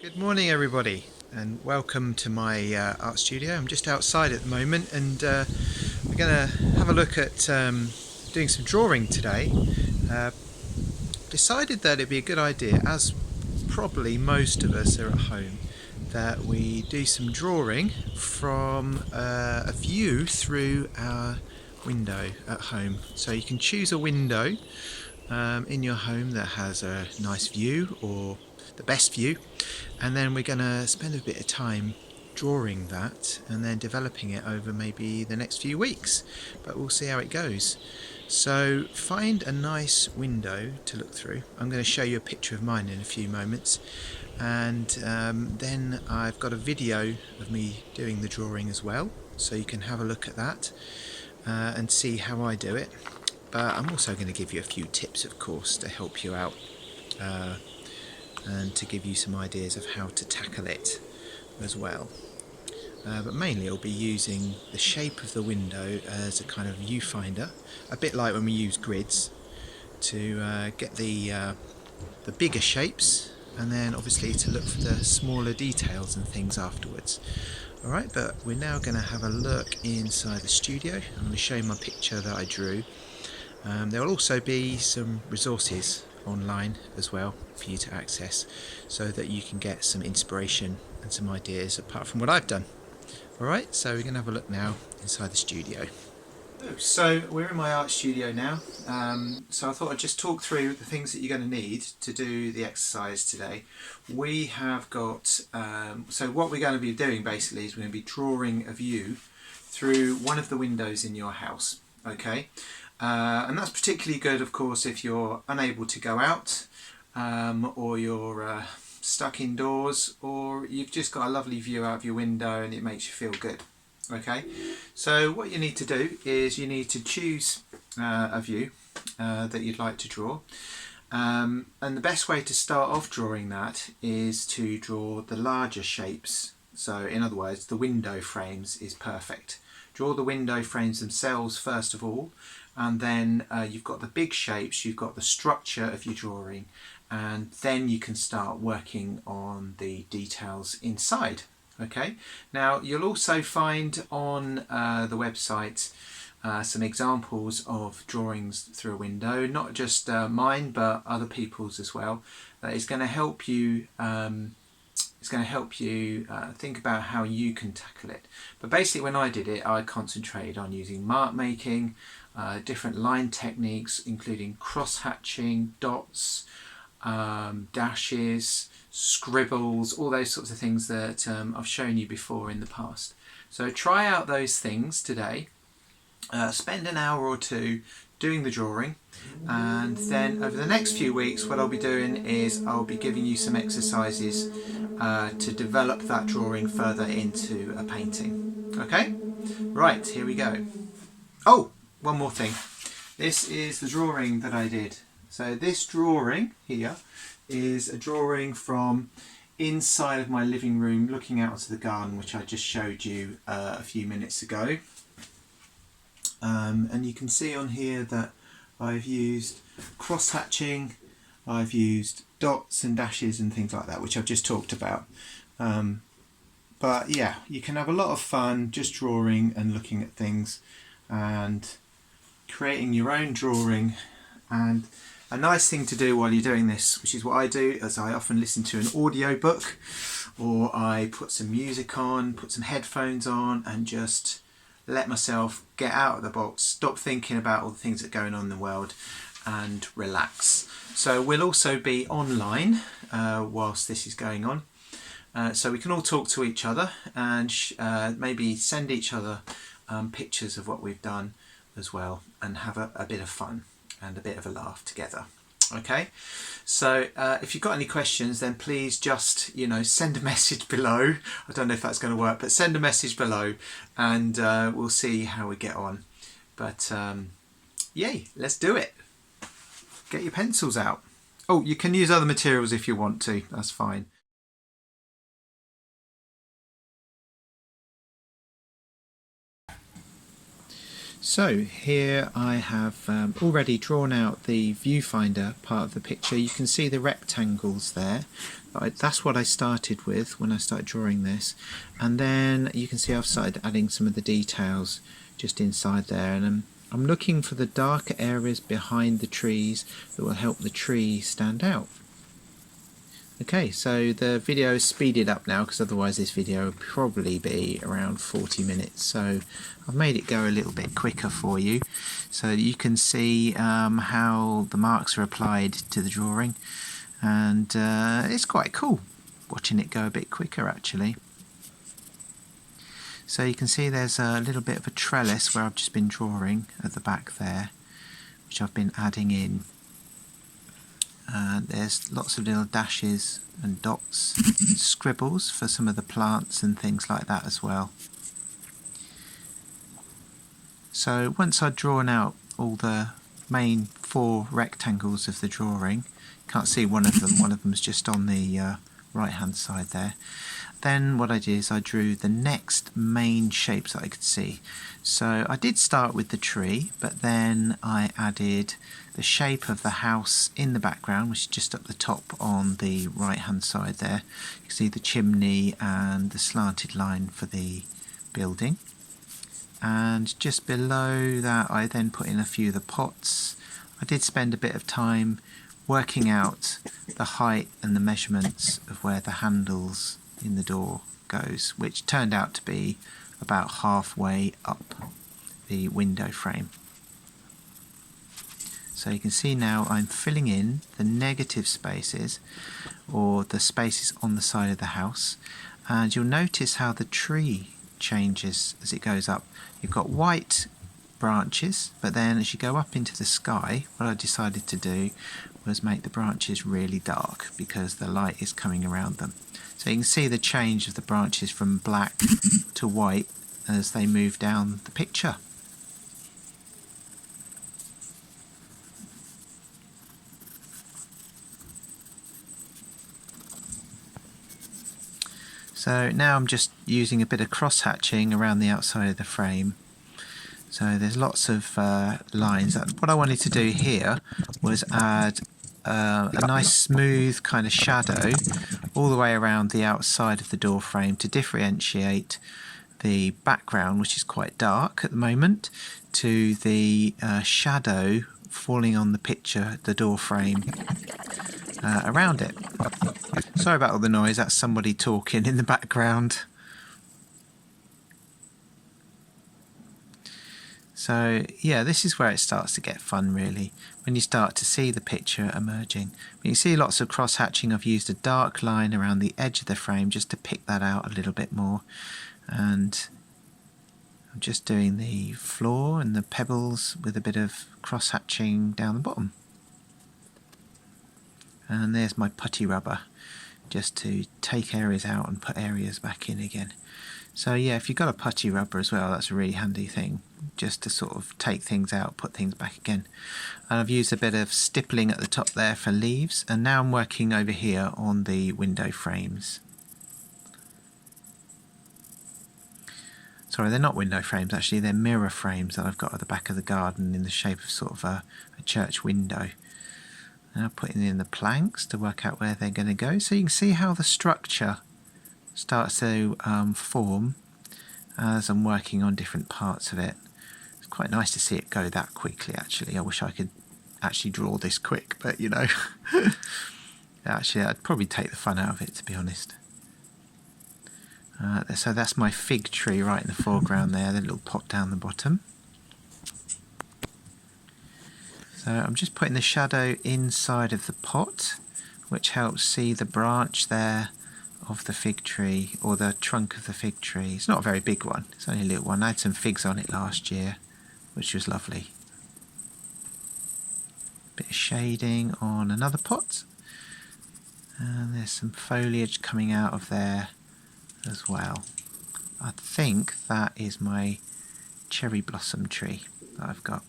Good morning everybody and welcome to my art studio. I'm just outside at the moment and we're going to have a look at doing some drawing today. Decided that it'd be a good idea, as probably most of us are at home, that we do some drawing from a view through our window at home. So you can choose a window in your home that has a nice view or the best view, and then we're going to spend a bit of time drawing that and then developing it over maybe the next few weeks, but we'll see how it goes. So find a nice window to look through. I'm going to show you a picture of mine in a few moments, and then I've got a video of me doing the drawing as well, so you can have a look at that and see how I do it. But I'm also going to give you a few tips, of course, to help you out and to give you some ideas of how to tackle it as well. But mainly I'll be using the shape of the window as a kind of viewfinder, a bit like when we use grids, to get the bigger shapes, and then obviously to look for the smaller details and things afterwards. Alright, but we're now going to have a look inside the studio. I'm going to show you my picture that I drew. There will also be some resources online as well for you to access, so that you can get some inspiration and some ideas apart from what I've done. Alright, so we're going to have a look now inside the studio. So we're in my art studio now, so I thought I'd just talk through the things that you're going to need to do the exercise today. We have got, so what we're going to be doing basically is we're going to be drawing a view through one of the windows in your house, okay? And that's particularly good, of course, if you're unable to go out, or you're stuck indoors, or you've just got a lovely view out of your window and it makes you feel good. Okay, so what you need to do is you need to choose a view that you'd like to draw, and the best way to start off drawing that is to draw the larger shapes. So in other words, the window frames is perfect. Draw the window frames themselves first of all, and then you've got the big shapes, you've got the structure of your drawing, and then you can start working on the details inside. Okay, now you'll also find on the website some examples of drawings through a window, not just mine but other people's as well. That is going to help you think about how you can tackle it. But basically when I did it, I concentrated on using mark making, different line techniques including cross hatching, dots, dashes, scribbles, all those sorts of things that I've shown you before in the past. So try out those things today, spend an hour or two doing the drawing, and then over the next few weeks what I'll be doing is I'll be giving you some exercises to develop that drawing further into a painting. Okay, right, here we go. Oh, one more thing. This is the drawing that I did. So this drawing here is a drawing from inside of my living room looking out to the garden, which I just showed you a few minutes ago. And you can see on here that I've used cross hatching, I've used dots and dashes and things like that, which I've just talked about. But yeah, you can have a lot of fun just drawing and looking at things and creating your own drawing. And a nice thing to do while you're doing this, which is what I do, is I often listen to an audiobook, or I put some music on, put some headphones on, and just let myself get out of the box, stop thinking about all the things that are going on in the world, and relax. So we'll also be online whilst this is going on, so we can all talk to each other and maybe send each other pictures of what we've done as well, and have a bit of fun and a bit of a laugh together. Okay, so if you've got any questions, then please just send a message below. I don't know if that's going to work, but send a message below and we'll see how we get on. But yay, let's do it. Get your pencils out. Oh, you can use other materials if you want to, that's fine. So here I have already drawn out the viewfinder part of the picture. You can see the rectangles there. That's what I started with when I started drawing this, and then you can see I've started adding some of the details just inside there, and I'm looking for the darker areas behind the trees that will help the tree stand out. Okay, so the video is speeded up now because otherwise this video would probably be around 40 minutes. So I've made it go a little bit quicker for you so you can see how the marks are applied to the drawing, and it's quite cool watching it go a bit quicker actually. So you can see there's a little bit of a trellis where I've just been drawing at the back there, which I've been adding in. There's lots of little dashes and dots and scribbles for some of the plants and things like that as well. So once I've drawn out all the main 4 rectangles of the drawing, can't see one of them's just on the right hand side there. Then what I did is I drew the next main shapes that I could see. So I did start with the tree, but then I added the shape of the house in the background, which is just up the top on the right hand side there. You can see the chimney and the slanted line for the building. And just below that I then put in a few of the pots. I did spend a bit of time working out the height and the measurements of where the handles in the door goes, which turned out to be about halfway up the window frame. So you can see now I'm filling in the negative spaces, or the spaces on the side of the house, and you'll notice how the tree changes as it goes up. You've got white branches, but then as you go up into the sky, what I decided to do was make the branches really dark because the light is coming around them. So you can see the change of the branches from black to white as they move down the picture. So now I'm just using a bit of cross hatching around the outside of the frame. So there's lots of lines. What I wanted to do here was add a nice smooth kind of shadow all the way around the outside of the door frame to differentiate the background, which is quite dark at the moment, to the shadow falling on the picture, the door frame around it. Sorry about all the noise, that's somebody talking in the background. So yeah, this is where it starts to get fun really, when you start to see the picture emerging. But you see lots of cross hatching. I've used a dark line around the edge of the frame just to pick that out a little bit more, and I'm just doing the floor and the pebbles with a bit of cross hatching down the bottom. And there's my putty rubber, just to take areas out and put areas back in again. So yeah, if you've got a putty rubber as well, that's a really handy thing, just to sort of take things out, put things back again. And I've used a bit of stippling at the top there for leaves, and now I'm working over here on the window frames. Sorry, they're not window frames actually, they're mirror frames that I've got at the back of the garden in the shape of sort of a church window. Now putting in the planks to work out where they're going to go, so you can see how the structure starts to form as I'm working on different parts of it. It's quite nice to see it go that quickly actually. I wish I could actually draw this quick, but you know, actually I'd probably take the fun out of it, to be honest. So that's my fig tree right in the foreground there, the little pot down the bottom. So I'm just putting the shadow inside of the pot, which helps see the branch there of the fig tree, or the trunk of the fig tree. It's not a very big one, it's only a little one. I had some figs on it last year, which was lovely. Bit of shading on another pot, and there's some foliage coming out of there as well. I think that is my cherry blossom tree that I've got.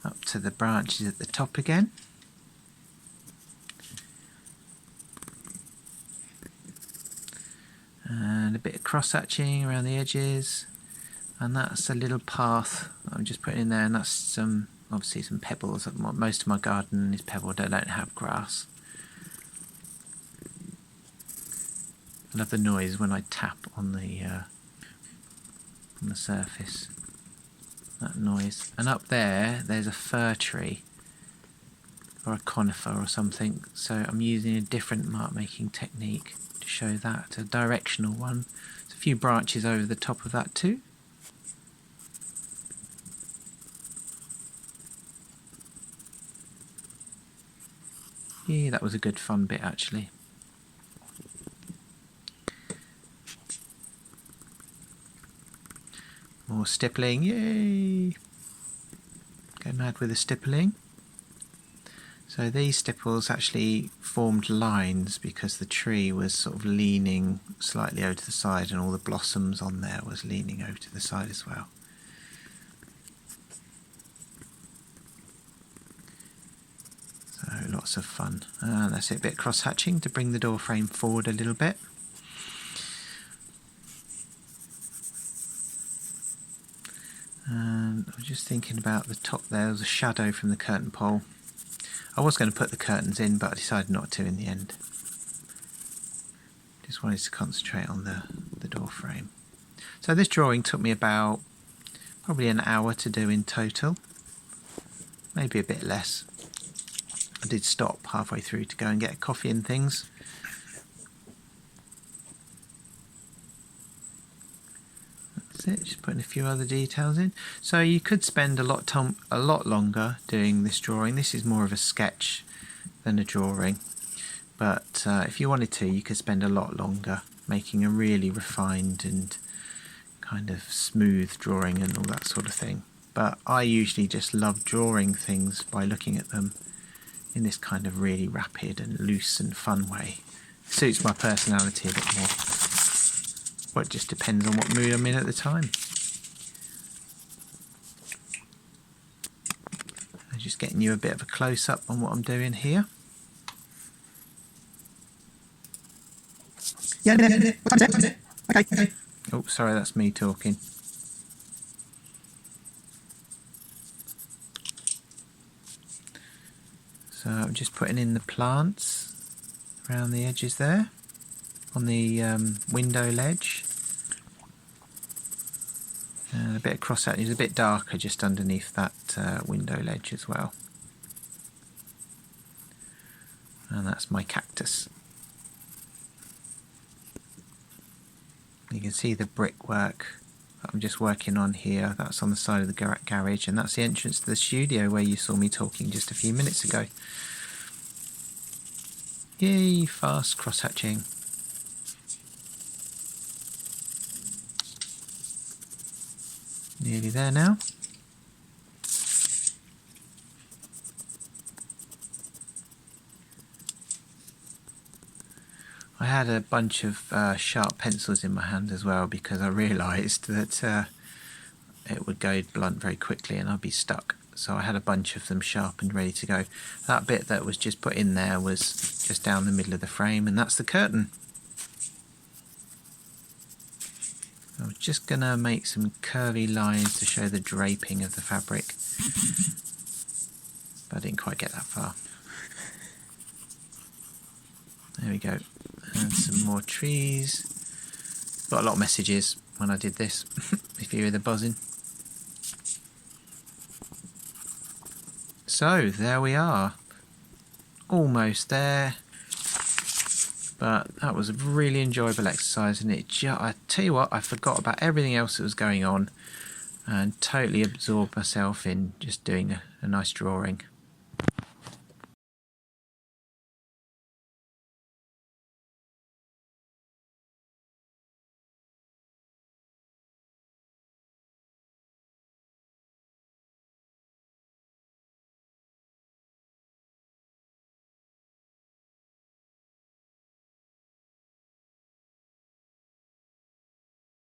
Up to the branches at the top again. And a bit of cross hatching around the edges. And that's a little path I'm just putting in there, and that's some, obviously some pebbles. Most of my garden is pebbled, I don't have grass. I love the noise when I tap on the surface, that noise. And up there, there's a fir tree, or a conifer or something, so I'm using a different mark making technique to show that, a directional one. There's a few branches over the top of that too. Yeah, that was a good fun bit actually. More stippling, yay! Go mad with the stippling. So these stipples actually formed lines because the tree was sort of leaning slightly over to the side, and all the blossoms on there was leaning over to the side as well. So lots of fun. And that's it, a bit cross hatching to bring the door frame forward a little bit. And I was just thinking about the top there was a shadow from the curtain pole. I was going to put the curtains in, but I decided not to in the end. Just wanted to concentrate on the door frame. So this drawing took me about probably an hour to do in total, maybe a bit less. I did stop halfway through to go and get a coffee and things. That's it, just putting a few other details in. So you could spend a lot longer doing this drawing. This is more of a sketch than a drawing, but if you wanted to, you could spend a lot longer making a really refined and kind of smooth drawing and all that sort of thing. But I usually just love drawing things by looking at them in this kind of really rapid and loose and fun way. It suits my personality a bit more. Well, it just depends on what mood I'm in at the time. I'm just getting you a bit of a close-up on what I'm doing here. Yeah, what time is it? Okay. Oh, sorry, that's me talking. So I'm just putting in the plants around the edges there, on the window ledge. And a bit of cross hatching, it's a bit darker just underneath that window ledge as well. And that's my cactus. You can see the brickwork that I'm just working on here. That's on the side of the garage, and that's the entrance to the studio where you saw me talking just a few minutes ago. Yay, fast cross-hatching. Nearly there now. I had a bunch of sharp pencils in my hand as well, because I realised that it would go blunt very quickly and I'd be stuck. So I had a bunch of them sharpened, ready to go. That bit that was just put in there was just down the middle of the frame, and that's the curtain. I was just going to make some curvy lines to show the draping of the fabric, but I didn't quite get that far. There we go. And some more trees. Got a lot of messages when I did this, if you hear the buzzing. So there we are. Almost there. But that was a really enjoyable exercise, and I tell you what, I forgot about everything else that was going on and totally absorbed myself in just doing a nice drawing.